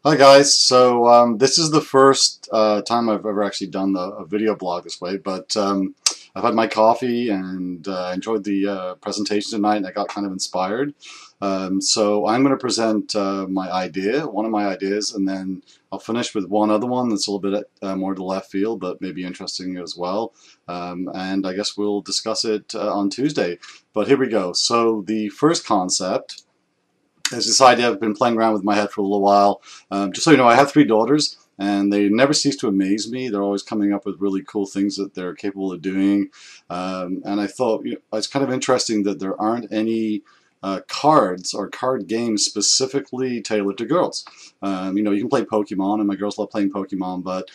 Hi guys, this is the first time I've ever actually done a video blog this way, but I've had my coffee and enjoyed the presentation tonight, and I got kind of inspired. So I'm going to present one of my ideas, and then I'll finish with one other one that's a little bit more to the left field, but maybe interesting as well. And I guess we'll discuss it on Tuesday. But here we go. So the first concept is this idea I've been playing around with in my head for a little while. Just so you know, I have 3 daughters, and they never cease to amaze me. They're always coming up with really cool things that they're capable of doing. And I thought, it's kind of interesting that there aren't any cards or card games specifically tailored to girls. You can play Pokemon, and my girls love playing Pokemon, but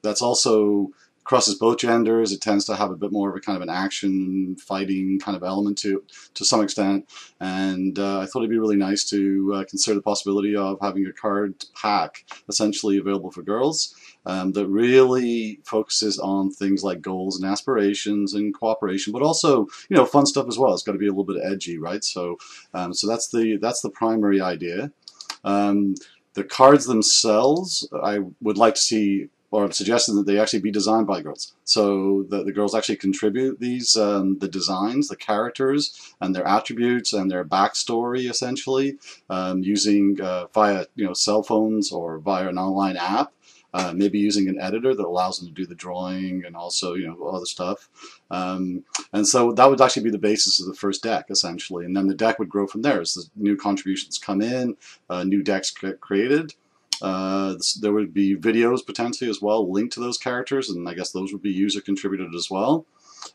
that's also crosses both genders. It tends to have a bit more of a kind of an action fighting kind of element to some extent, and I thought it'd be really nice to consider the possibility of having a card pack essentially available for girls that really focuses on things like goals and aspirations and cooperation, but also fun stuff as well. It's got to be a little bit edgy, right? So that's the primary idea. The cards themselves, I would like to see, or I'm suggesting that they actually be designed by girls, so that the girls actually contribute these, the designs, the characters, and their attributes and their backstory, essentially, using via cell phones or via an online app. Maybe using an editor that allows them to do the drawing and also other stuff. And so that would actually be the basis of the first deck, essentially, and then the deck would grow from there as the new contributions come in, new decks get created. There would be videos potentially as well linked to those characters, and I guess those would be user contributed as well.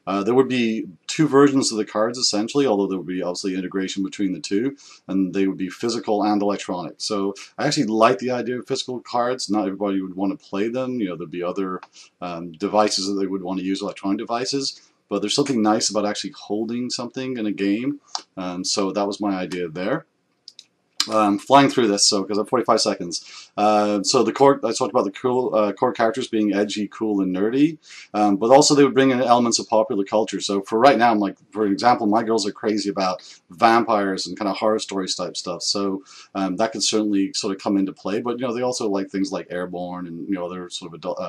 There would be 2 versions of the cards essentially, although there would be obviously integration between the 2, and they would be physical and electronic. So I actually like the idea of physical cards. Not everybody would want to play them. There'd be other devices that they would want to use, electronic devices. But there's something nice about actually holding something in a game. So that was my idea there. Flying through this, because I have 45 seconds. So the core, I talked about the cool core characters being edgy, cool, and nerdy, but also they would bring in elements of popular culture. So for right now, for example, my girls are crazy about vampires and kind of horror stories type stuff. So that could certainly sort of come into play. But they also like things like Airborne and other sort of adult,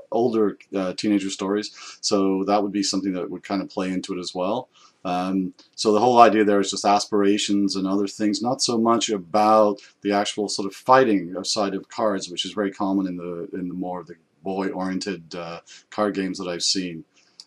older teenager stories. So that would be something that would kind of play into it as well. So the whole idea there is just aspirations and other things, not so much about the actual sort of fighting side of cards, which is very common in the more of the boy-oriented card games that I've seen.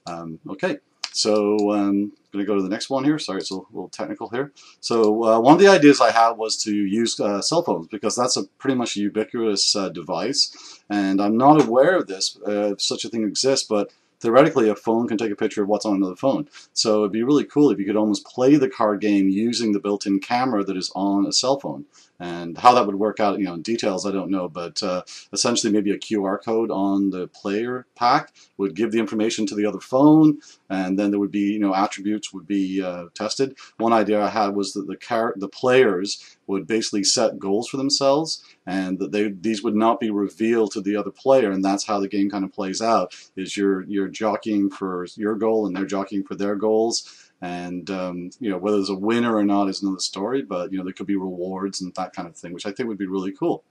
Okay, so I'm going to go to the next one here. Sorry, it's a little technical here. So one of the ideas I had was to use cell phones, because that's a pretty much ubiquitous device, and I'm not aware of this, if such a thing exists, but theoretically, a phone can take a picture of what's on another phone. So it'd be really cool if you could almost play the card game using the built-in camera that is on a cell phone. And how that would work out, in details, I don't know. But essentially, maybe a QR code on the player pack would give the information to the other phone, and then there would be, attributes would be tested. One idea I had was that the players would basically set goals for themselves, and that these would not be revealed to the other player, and that's how the game kind of plays out. Is you're jockeying for your goal, and they're jockeying for their goals. And whether there's a winner or not is another story, but there could be rewards and that kind of thing, which I think would be really cool.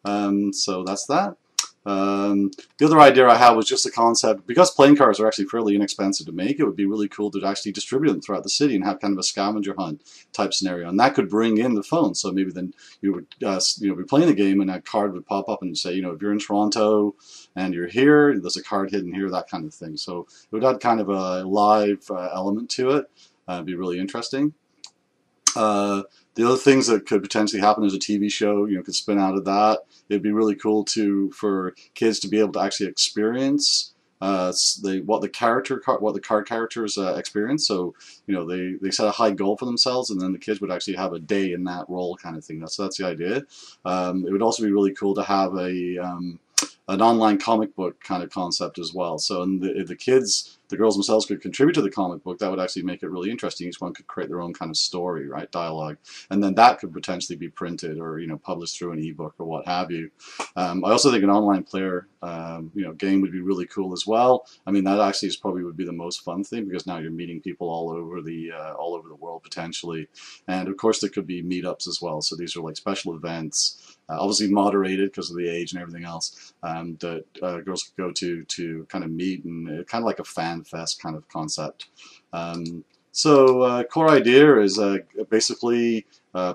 So that's that. The other idea I had was just the concept, because playing cards are actually fairly inexpensive to make, it would be really cool to actually distribute them throughout the city and have kind of a scavenger hunt type scenario, and that could bring in the phone. So maybe then you would be playing the game, and that card would pop up and say, if you're in Toronto and you're here, there's a card hidden here, that kind of thing. So it would add kind of a live element to it. It'd be really interesting. The other things that could potentially happen is a TV show, could spin out of that. It'd be really cool for kids to be able to actually experience what the card characters experience. So they set a high goal for themselves, and then the kids would actually have a day in that role, kind of thing. So that's the idea. It would also be really cool to have an online comic book kind of concept as well. So the kids the girls themselves could contribute to the comic book, that would actually make it really interesting. Each one could create their own kind of story, right, dialogue, and then that could potentially be printed or published through an ebook or what have you. I also think an online player game would be really cool as well. I mean, that actually probably would be the most fun thing, because now you're meeting people all over the world potentially, and of course there could be meetups as well. So these are like special events, obviously moderated because of the age and everything else, that girls could go to kind of meet, and kind of like a fan fest kind of concept. So core idea is basically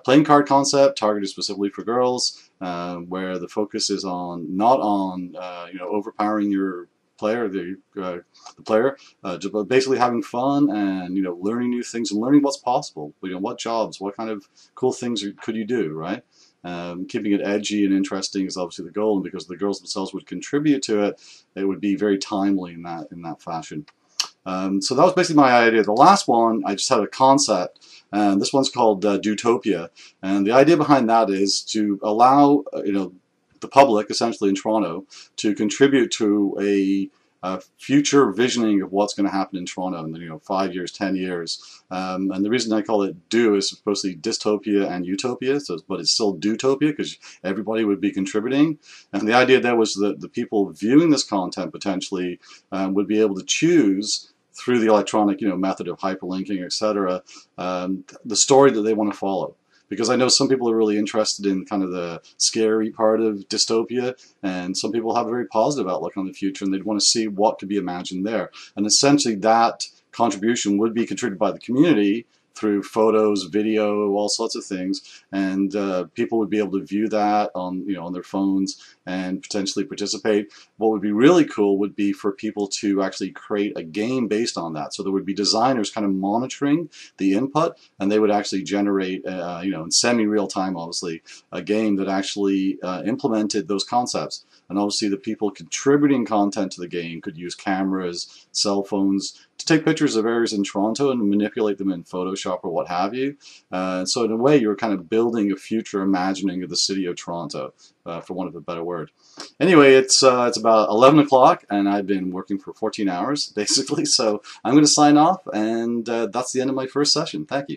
playing card concept targeted specifically for girls, where the focus is on not on overpowering your player, the player, but basically having fun and learning new things and learning what's possible. What jobs, what kind of cool things could you do, right? Keeping it edgy and interesting is obviously the goal, and because the girls themselves would contribute to it, it would be very timely in that fashion. So that was basically my idea. The last one, I just had a concept, and this one's called Dutopia. And the idea behind that is to allow the public, essentially in Toronto, to contribute to a future visioning of what's going to happen in Toronto in 5 years, 10 years. And the reason I call it do is supposed to be dystopia and utopia, but it's still Dutopia because everybody would be contributing. And the idea there was that the people viewing this content potentially would be able to choose through the electronic method of hyperlinking, etc., the story that they want to follow. Because I know some people are really interested in kind of the scary part of dystopia, and some people have a very positive outlook on the future, and they'd want to see what could be imagined there. And essentially that contribution would be contributed by the community through photos, video, all sorts of things, and people would be able to view that on on their phones and potentially participate. What would be really cool would be for people to actually create a game based on that. So there would be designers kind of monitoring the input, and they would actually generate, in semi-real time, obviously, a game that actually implemented those concepts. And obviously the people contributing content to the game could use cameras, cell phones, to take pictures of areas in Toronto and manipulate them in Photoshop or what have you. So in a way, you're kind of building a future imagining of the city of Toronto, for want of a better word. Anyway, it's about 11 o'clock, and I've been working for 14 hours, basically. So I'm going to sign off, and that's the end of my first session. Thank you.